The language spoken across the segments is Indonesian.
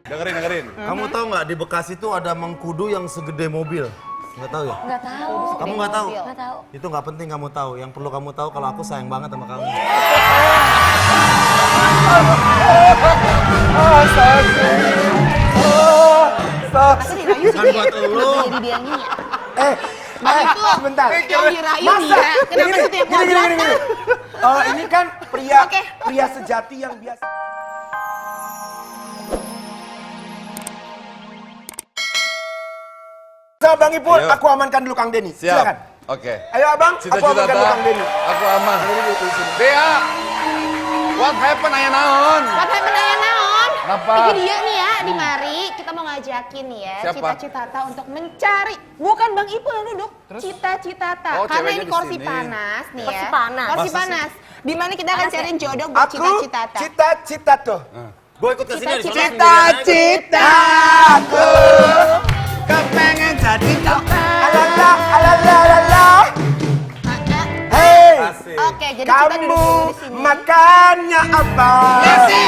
Dengerin. Kamu tahu nggak di Bekasi itu ada mengkudu yang segede mobil? Nggak tahu ya? Nggak tahu. Kamu nggak tahu? Nggak tahu. Itu nggak penting kamu tahu. Yang perlu kamu tahu kalau aku sayang banget sama kamu. Masa dirayu sih? Bukan buat lu. Jadi dianya ya. Itu Sebentar. yang dirayu dia. Kenapa sih yang Gini. Ini kan pria Oke. pria sejati yang biasa. Sama Bang Ipul, Ayo. aku amankan dulu Kang Denny. Siap. Silakan. Oke. Ayo Abang, aku Cita-cita amankan dulu Kang Denny. aku aman. Dea, what happened ayah naon? What happened ayah naon? Kenapa? Iki dia nih ya, di mari kita mau ngajakin nih ya Siapa? Cita-Citata untuk mencari. Bukan Bang Ipul yang duduk, Cita-Citata. Oh, Karena ceweknya ini di kursi sini. panas nih ya. Kursi panas. Kursi Masa sih? panas. Di mana kita akan cariin jodoh buat Aku Cita-Citata. cita-cita tuh. Gue ikut ke sini. Cita-citaku kepengen jadi alala. Hei, Oke, jadi kita kamu duduk di sini. makannya apa? Nasi.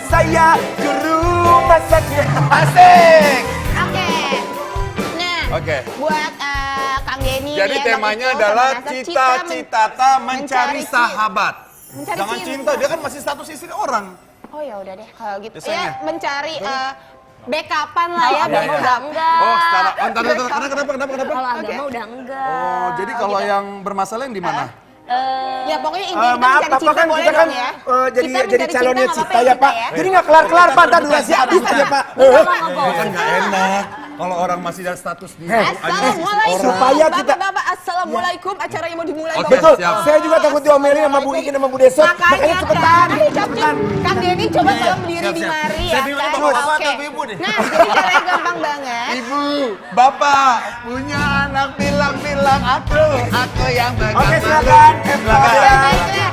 Saya juru masaknya. Asik. Oke. Nah, Oke. buat Kang Denny Jadi nih ya, Bang temanya Ipul, adalah sama Nasa, cita-citata mencari sahabat. Mencari Jangan cinta. cinta, dia kan masih status istri orang. Oh ya udah deh kalau gitu. Biasanya. Ya mencari backupan lah ya. Agama Bang. udah enggak. Oh, secara kenapa? Kalau agama udah enggak. Oh, jadi kalau yang bermasalah yang di mana? Ya pokoknya intinya kita Maaf, mencari Bapak cinta kan boleh kita kan dong ya. jadi Kita jadi mencari calonnya cinta, Cita nggak ya apa-apa Pak. ya, Jadi nggak kelar-kelar Pak, ntar durasi habis aja Pak. Kan nggak enak kalau orang masih ada status di Assalamualaikum. Supaya kita- Bapak, assalamualaikum. Acaranya mau dimulai. Oke, Bapak. Betul, siap. saya juga takut diomelin sama Bu Ikin sama Bu Desot. Makanya Makanya cepetan. kan, cepetan. Kang Denny coba tolong berdiri di mari ya Saya bingung kan. ini bapak Oke. atau ibu nih? Nah, jadi caranya gampang banget. Ibu, bapak punya anak bilang aku yang Oke, silakan. Baiklah.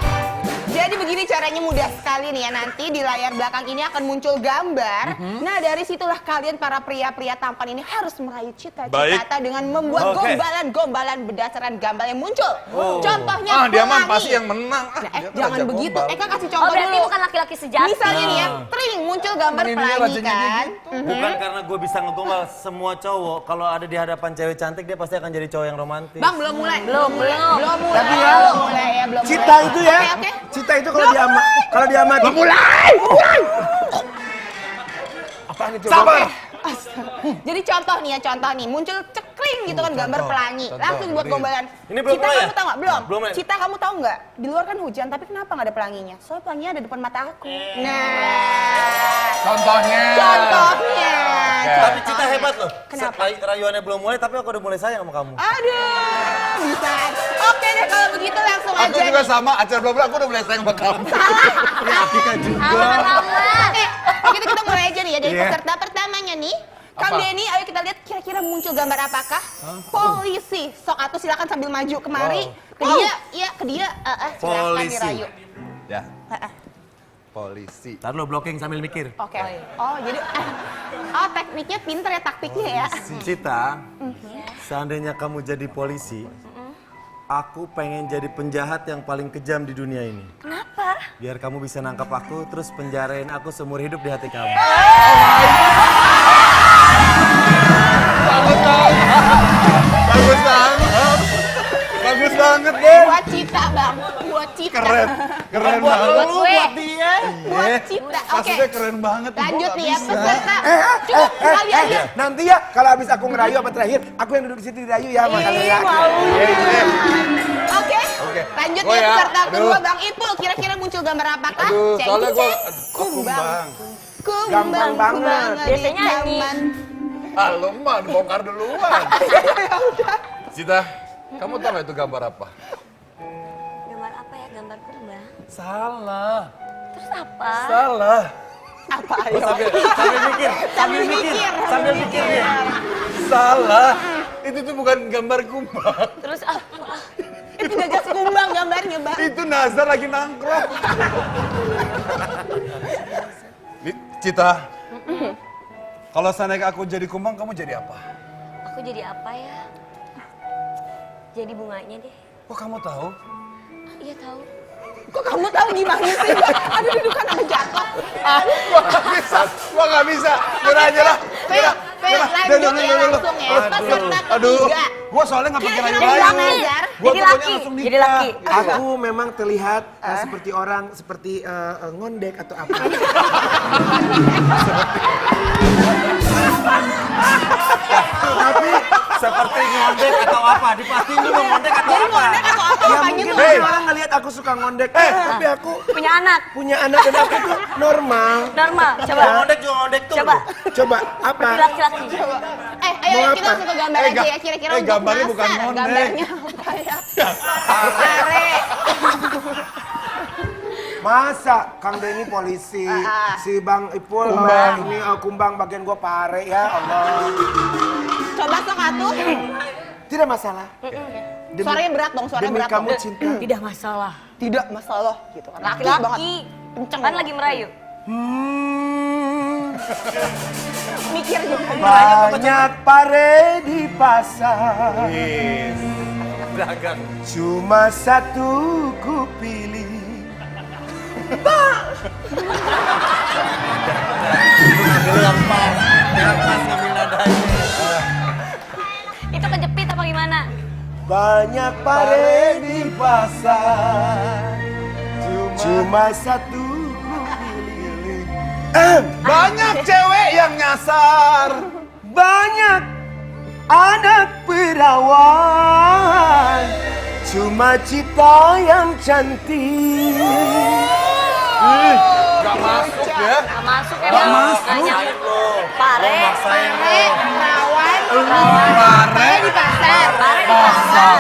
Jadi begini caranya mudah sekali nih ya. Nanti di layar belakang ini akan muncul gambar. Nah dari situlah kalian para pria-pria tampan ini harus meraih cita-cita dengan membuat Oke. gombalan-gombalan berdasarkan gambar yang muncul. Contohnya dia mah pelangi. pasti yang menang. Nah, Dia kan jangan raja begitu. gombal. Eka kasih Oh contoh berarti dulu. bukan laki-laki sejati. Misalnya nih ya, tring muncul gambar Ini pelangi rajanya kan. Bukan karena gue bisa ngegombal semua cowok. Kalau ada di hadapan cewek cantik dia pasti akan jadi cowok yang romantis. Bang belum mulai. Belum. Belum mulai. Tapi ya, Belum mulai ya, belum Cita mulai. itu ya, Oke, oke. Cita itu kalau diamati. Apaan itu? Sabar. Jadi contoh nih, muncul cekring gitu kan gambar pelangi. Langsung buat gombalan. Ini belum Cita mulai kamu ya? tahu nggak? Belum. Belum ya? Cita kamu tahu nggak? Di luar kan hujan, tapi kenapa nggak ada pelanginya? Soalnya pelanginya ada depan mata aku. Nah, Contohnya. contohnya. Tapi Cita hebat loh. Kenapa? Rayuannya belum mulai tapi aku udah mulai sayang sama kamu. Aduh, bisa. Oke deh kalau begitu langsung Aku aja. juga nih. sama, acara belum aku udah mulai sayang sama kamu. Atika juga. Oke, begitu kita mulai aja nih ya dari Iya. peserta pertamanya nih. Kang Apa? Denny, ayo kita lihat kira-kira muncul gambar apakah? Polisi. Sok atuh silakan sambil maju kemari. Ke dia, iya ke dia. Silakan Polisi. dirayu. Ya. Polisi. Ntar lo blocking sambil mikir. Oke. Oh, jadi tekniknya pinter ya, taktiknya ya. Cita, seandainya kamu jadi polisi, aku pengen jadi penjahat yang paling kejam di dunia ini. Kenapa? Biar kamu bisa nangkap aku, terus penjarain aku seumur hidup di hati kamu. Bagus banget. Bagus banget, deh. Buat Cita, Bang. Buat Cita. Keren banget. Buat dia. Buat Cita. Oke. Maksudnya keren banget. Lanjut Gua nih ya, nggak bisa. peserta. Cukup sekali aja. Nanti ya kalau habis aku ngerayu apa terakhir, aku yang duduk di situ dirayu ya makanya ya. Oke. Lanjut Gua ya ya. peserta Aduh. kedua Bang Ipul. Kira-kira muncul gambar apakah? Aduh, Ceng, soalnya gua ceng. kumbang. Kumbang banget. Biasanya nyanyi. Ah, lu mah bongkar duluan. Cita, kamu tahu nggak itu gambar apa? Gambar apa ya? Gambar kumbang. Salah. Terus apa? Salah. Apa Oh, ayo? sambil mikir nih. Salah. Itu tuh bukan gambar kumbang. Terus apa? Itu gagas kumbang gambarnya, Bang. Itu Nazar lagi nangkrong. Nih, Cita. Kalau seandainya aku jadi kumbang, kamu jadi apa? Aku jadi apa ya? Jadi bunganya deh. Oh, kamu tahu? Iya tahu. Kok kamu tahu gimana sih? Aduh, dudukan sama jatuh. Gua nggak bisa. Nyerah. Lanjut ya langsung ya. Peserta ketiga. Gua soalnya nggak pikir Kira-kira lagi. Bang Nazar. Gua Jadi pokoknya laki. langsung Jadi laki. Aku memang terlihat seperti orang, seperti ngondek atau apa. Tapi seperti ngondek atau apa? Dipastiin dulu ngondek atau Jadi apa? ngondek atau apa Ya apa mungkin gitu. mungkin orang ngelihat aku suka ngondek, tapi aku Punya anak. punya anak dan aku tuh normal. Normal. Coba. Ngondek juga ngondek tuh. Coba. Coba apa? Laki-laki. Ayo Mau kita apa? langsung ke gambar aja ya. Kira-kira untuk gambarnya bukan Nasar, ngondek. gambarnya apa ya? Pare. Masa Kang Denny polisi, si Bang Ipul ini kumbang bagian gua pare ya Allah. Coba sok atuh. Tidak masalah. Suaranya berat dong, suaranya Demi berat kamu dong. cinta. Tidak masalah. Tidak masalah gitu kan. Laki banget. Laki. Kenceng Kan lagi merayu. mikir juga. Banyak pare di pasar, Dagang. cuma satu ku pilih. Yang pas ngambil nadanya. Itu kejepit apa gimana? Banyak pare di pasar, cuma satu ku pilih. Banyak cewek yang nyasar. Banyak anak perawan, cuma cita yang cantik. Gak masuk ya. Gak masuk emang. Gak nyambung. Pare. Maksain Pare, perawan, Pare. di pasar. Pare di pasar.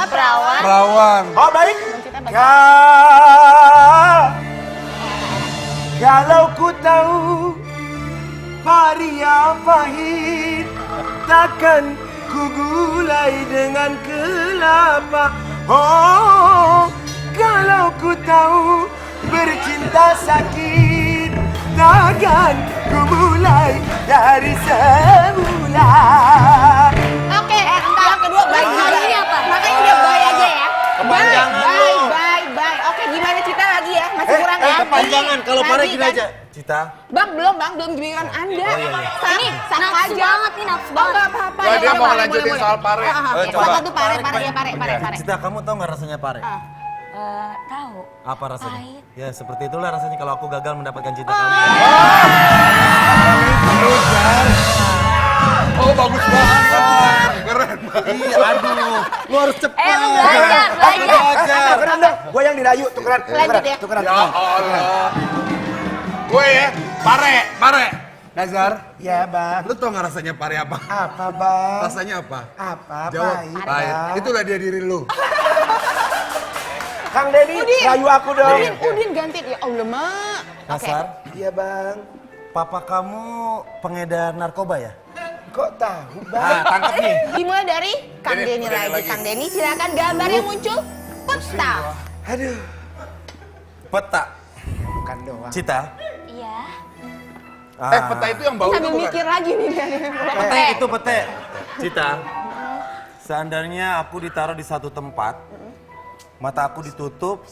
Perawan. Perawan. Oh baik. Kalau ku tahu Varia pahit, takkan ku gulai dengan kelapa. Oh, kalau ku tahu bercinta sakit, takkan ku mulai dari semula. Oke, yang kedua baik Nah, juga. ini apa? Makanya dia baik aja ya. Kepanjangan Baik, lu. baik. Oke, gimana Cita lagi ya? Masih kurang ya? Kepanjangan, kalau Lagi pare kan? gini aja. Cita. Bang, belum giliran Anda. Ini Sah nafsu aja. banget nih, nafsu Oh, banget. nggak apa-apa. Wah, ya, dia boleh, mau boleh, lanjutin boleh. soal pare. coba. Apa tuh pare. Cita, kamu tahu nggak rasanya pare? Tahu. Apa rasanya? Pahit. Ya seperti itulah rasanya kalau aku gagal mendapatkan cinta kamu. Oh, bagus banget. Keren banget. Iya, aduh. Lu harus cepat. Lu belajar. Tukeran dong, gue yang dirayu, tukeran. Lanjut ya. Tukeran. Ya Allah. Gue ya, pare. Nazar, Ya bang. lu tau gak rasanya pare apa? Apa bang? Rasanya apa? Apa? Jawab. Pahit, Pahit. Bang. Itulah dia diri lu. Kang Denny, rayu aku dong. Udin ganti. Ya Allah, Mak. Nasar, Iya bang. papa kamu pengedar narkoba ya? Kok tahu bang? Nah, tangkap nih. Dimulai dari Kang Ini, Denny Denny lagi. lagi. Kang Denny silakan gambar yang muncul. Peta. Aduh. Peta. Bukan doang. Cita. Iya. Peta itu yang bau itu Sambil bukan? mikir lagi nih dia. Pete itu pete. Cita. Seandainya aku ditaruh di satu tempat, mata aku ditutup,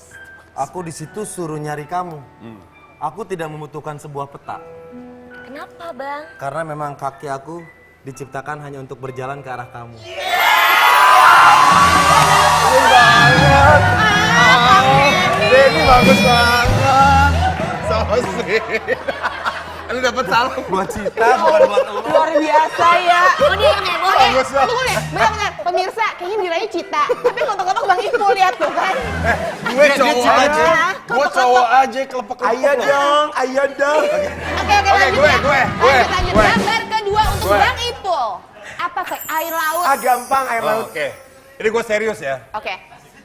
aku di situ suruh nyari kamu. Aku tidak membutuhkan sebuah peta. Kenapa, Bang? Karena memang kaki aku diciptakan hanya untuk berjalan ke arah kamu. Denny bagus banget. So sweet. Lu dapet salam. Buat Cita, bukan buat lu. Luar biasa ya. Oh, dia yang heboh. Bagus banget. Tunggu deh, benar-benar. Pemirsa, kayaknya dirayu Cita. Tapi kelompok-kelompok Bang Ipul lihat tuh kan. Gue cowok Cita aja. Gue cowok aja kelepek-kelepek. Ayo dong, ayo dong. Oke, Oke, lanjut gue, ya. gue. Lanjut. Gambar kedua untuk Gue. Bang Ipul. Apa kayak air laut? Ah gampang air laut. Oke. Ini gue serius ya. Oke.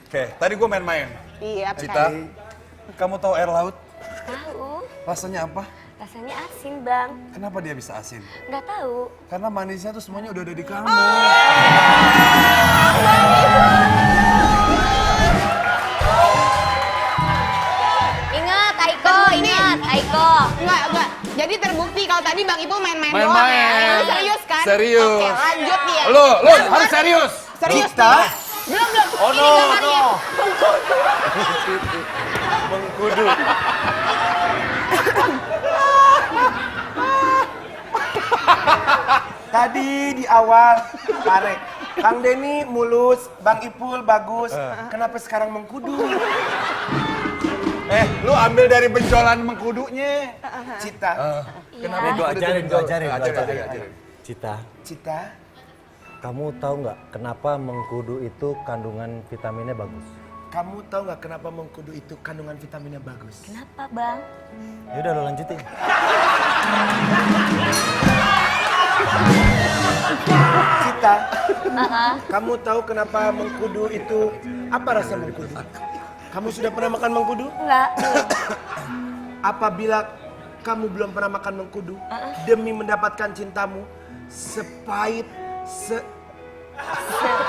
Oke, tadi gue main-main. Iya, Cita, kamu tahu air laut? Tahu. Rasanya apa? Rasanya asin, Bang. Kenapa dia bisa asin? Nggak tahu. Karena manisnya tuh semuanya udah ada di kamu. Ingat, Aiko, ingat, Aiko. Enggak. Jadi terbukti kalau tadi Bang Ipul main-main doang Main-main. ya. Ini serius kan? Serius. Oke, lanjut nih ya. Lu harus serius. Serius Cita. nih. Belum. Oh, Ini no, gambarnya. no. mengkudu. Tadi di awal, Pare, Kang Denny mulus, Bang Ipul bagus. Kenapa sekarang mengkudu? Lu ambil dari benjolan mengkudunya. Cita, Kenapa Gua ajarin. ajarin. Cita, Cita, kamu tahu nggak kenapa mengkudu itu kandungan vitaminnya bagus? kamu tahu nggak kenapa mengkudu itu kandungan vitaminnya bagus? Kenapa bang? Yaudah lo lanjutin. Cita, kamu tahu kenapa mengkudu itu apa rasa mengkudu? Kamu sudah pernah makan mengkudu? Enggak. Apabila kamu belum pernah makan mengkudu, demi mendapatkan cintamu, sepahit,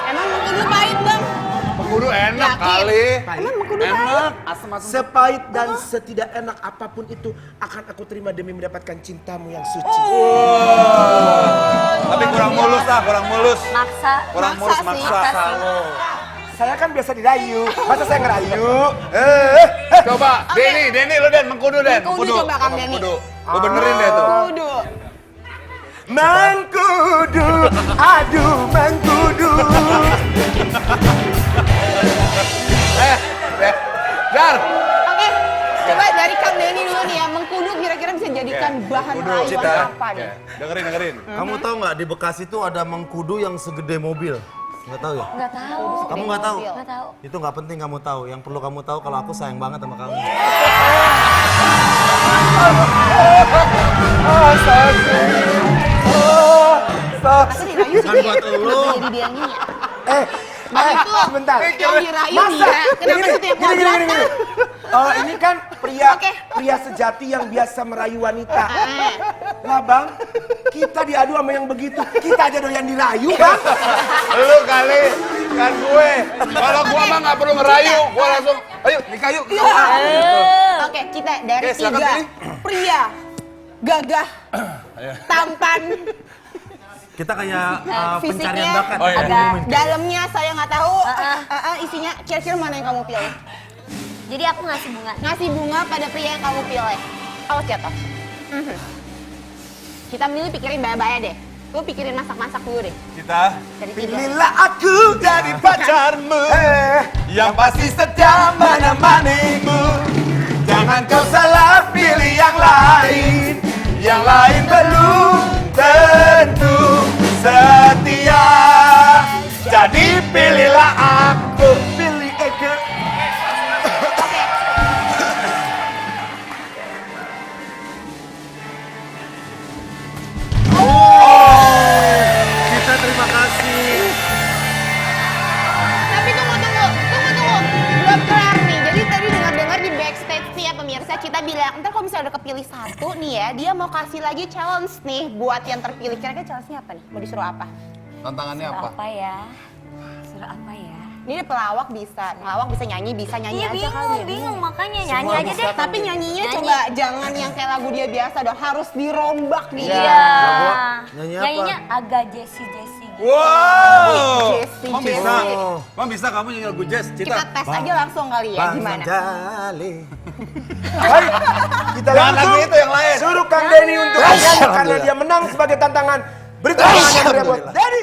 Emang mengkudu pahit bang? Mengkudu enak Yakin? kali. Emang mengkudu pahit? Enak, asam-asam. sepahit dan setidak enak apapun itu akan aku terima demi mendapatkan cintamu yang suci. Tapi kurang mulus lah, kurang mulus. Maksa. Kurang mulus, Maksa sih. maksa. Saya kan biasa dirayu, masa saya ngerayu? Coba, Denny lu Den, mengkudu Den. Mengkudu coba, Kang Denny. Mengkudu. Lu benerin deh tuh. Mengkudu. Mengkudu, aduh mengkudu. Dar, Oke, coba dari Kang Denny dulu nih ya. Mengkudu kira-kira bisa jadikan bahan rayuan Cita. apa nih? dengerin. Kamu tahu nggak di Bekasi itu ada mengkudu yang segede mobil? Nggak tahu ya? Nggak tahu. Kamu nggak tahu? Nggak tahu. Itu nggak penting kamu tahu. Yang perlu kamu tahu kalau aku sayang banget sama kamu. Masa dirayu sih? Bukan buat elu. Jadi dia nyanyi. Nah itu sebentar. yang dirayu dia. Kenapa situ yang keberatan? Oh ini kan pria Oke. pria sejati yang biasa merayu wanita. Lah bang, kita diadu sama yang begitu, kita aja doyan dirayu bang. Lu kali, kan gue. Kalau gua mah nggak perlu ngerayu, gua langsung, ayo nikah yuk. Oke, kita dari Oke, silakan tiga pilih. pria gagah, tampan, Kita kayak fisiknya pencarian bakat. Oh, iya. agak dalamnya saya nggak tahu isinya. Kira-kira mana yang kamu pilih? Jadi aku ngasih bunga. Ngasih bunga pada pria yang kamu pilih. Awas jatuh. Kita milih pikirin baya-baya deh. Lu pikirin masak-masak dulu deh. Kita Dari tiga. Pilihlah aku jadi pacarmu, yang pasti setia menemanimu. Jangan kau salah pilih yang lain belum tentu setia. Jadi pilihlah aku, pilih Eke. Kita terima kasih. Tapi tunggu. Belum kelar nih. Jadi tadi dengar-dengar di backstage nih ya pemirsa, kita bilang, ntar kalau misalnya udah kepilih satu nih ya, dia mau kasih lagi challenge nih buat yang terpilih. Kira-kira challenge-nya apa nih? Mau disuruh apa? Tantangannya apa? Apa ya? Suruh apa ya? Ini pelawak bisa nyanyi, bisa nyanyi Iya aja kali ya. bingung makanya nyanyi aja deh. Tapi nyanyinya Nyanyi. coba jangan yang kayak lagu dia biasa dong, harus dirombak nih. Iya. Nyanyi apa? Nyanyinya agak Jessie. Wow, Jessie, Mam bisa, Jessie. Mam bisa kamu nyanyi lagu jazz, Kita Cita. tes aja langsung kali ya, gimana? Jali. Hai, kita Jangan langsung lagu itu yang lain. suruh Kang Denny untuk menyanyi karena dia menang sebagai tantangan. Beri tantangan yang meriah buat Denny.